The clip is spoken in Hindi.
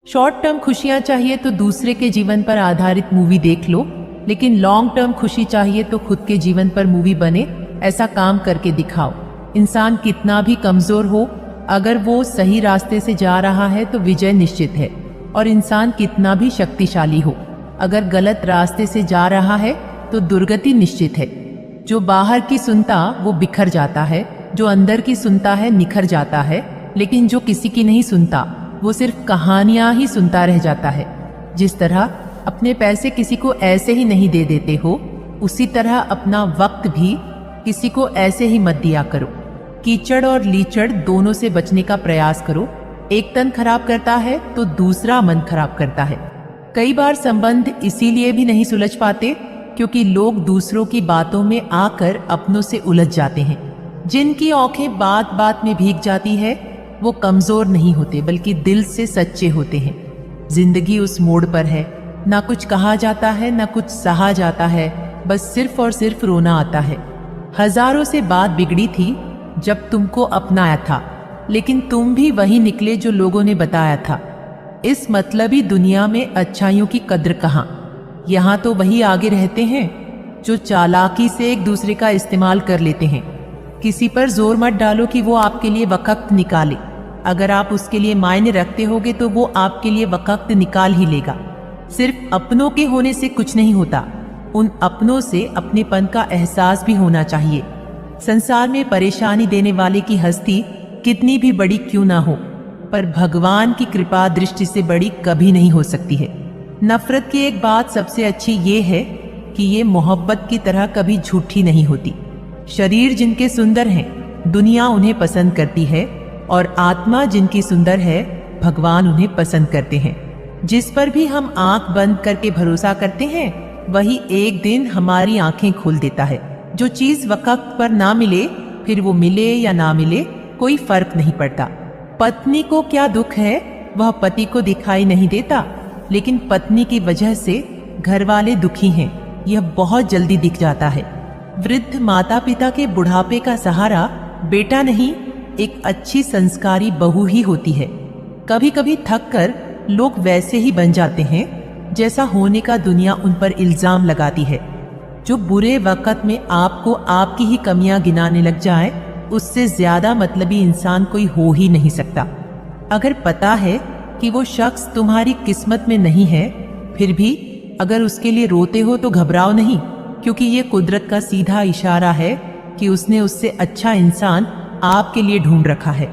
शॉर्ट टर्म खुशियां चाहिए तो दूसरे के जीवन पर आधारित मूवी देख लो, लेकिन लॉन्ग टर्म खुशी चाहिए तो खुद के जीवन पर मूवी बने, ऐसा काम करके दिखाओ। इंसान कितना भी कमजोर हो, अगर वो सही रास्ते से जा रहा है तो विजय निश्चित है। और इंसान कितना भी शक्तिशाली हो, अगर गलत रास्ते से जा रहा है तो दुर्गति निश्चित है। जो बाहर की सुनता वो बिखर जाता है, जो अंदर की सुनता है निखर जाता है, लेकिन जो किसी की नहीं सुनता वो सिर्फ कहानियां ही सुनता रह जाता है। जिस तरह अपने पैसे किसी को ऐसे ही नहीं दे देते हो, उसी तरह अपना वक्त भी किसी को ऐसे ही मत दिया करो। कीचड़ और लीचड़ दोनों से बचने का प्रयास करो। एक तन खराब करता है तो दूसरा मन खराब करता है। कई बार संबंध इसीलिए भी नहीं सुलझ पाते क्योंकि लोग दूसरों की बातों में आकर अपनों से उलझ जाते हैं। जिनकी आंखें बात बात में भीग जाती है वो कमजोर नहीं होते बल्कि दिल से सच्चे होते हैं। जिंदगी उस मोड़ पर है, ना कुछ कहा जाता है ना कुछ सहा जाता है, बस सिर्फ और सिर्फ रोना आता है। हजारों से बात बिगड़ी थी जब तुमको अपनाया था, लेकिन तुम भी वही निकले जो लोगों ने बताया था। इस मतलबी दुनिया में अच्छाइयों की कद्र कहाँ। यहाँ तो वही आगे रहते हैं जो चालाकी से एक दूसरे का इस्तेमाल कर लेते हैं। किसी पर जोर मत डालो कि वो आपके लिए वक्त निकाले। अगर आप उसके लिए मायने रखते होगे तो वो आपके लिए वक्त निकाल ही लेगा। सिर्फ अपनों के होने से कुछ नहीं होता, उन अपनों से अपनेपन का एहसास भी होना चाहिए। संसार में परेशानी देने वाले की हस्ती कितनी भी बड़ी क्यों ना हो, पर भगवान की कृपा दृष्टि से बड़ी कभी नहीं हो सकती है। नफरत की एक बात सबसे अच्छी ये है कि ये मोहब्बत की तरह कभी झूठी नहीं होती। शरीर जिनके सुंदर हैं, दुनिया उन्हें पसंद करती है, और आत्मा जिनकी सुंदर है, भगवान उन्हें पसंद करते हैं। जिस पर भी हम आंख बंद करके भरोसा करते हैं, वही एक दिन हमारी आंखें खोल देता है। जो चीज वक्त पर ना मिले, फिर वो मिले या ना मिले कोई फर्क नहीं पड़ता। पत्नी को क्या दुख है वह पति को दिखाई नहीं देता, लेकिन पत्नी की वजह से घर वाले दुखी हैं, यह बहुत जल्दी दिख जाता है। वृद्ध माता पिता के बुढ़ापे का सहारा बेटा नहीं, एक अच्छी संस्कारी बहू ही होती है। कभी कभी थक कर लोग वैसे ही बन जाते हैं जैसा होने का दुनिया उन पर इल्जाम लगाती है। जो बुरे वक्त में आपको आपकी ही कमियां गिनाने लग जाए, उससे ज्यादा मतलबी इंसान कोई हो ही नहीं सकता। अगर पता है कि वो शख्स तुम्हारी किस्मत में नहीं है, फिर भी अगर उसके लिए रोते हो तो घबराओ नहीं, क्योंकि ये कुदरत का सीधा इशारा है कि उसने उससे अच्छा इंसान आपके लिए ढूंढ रखा है।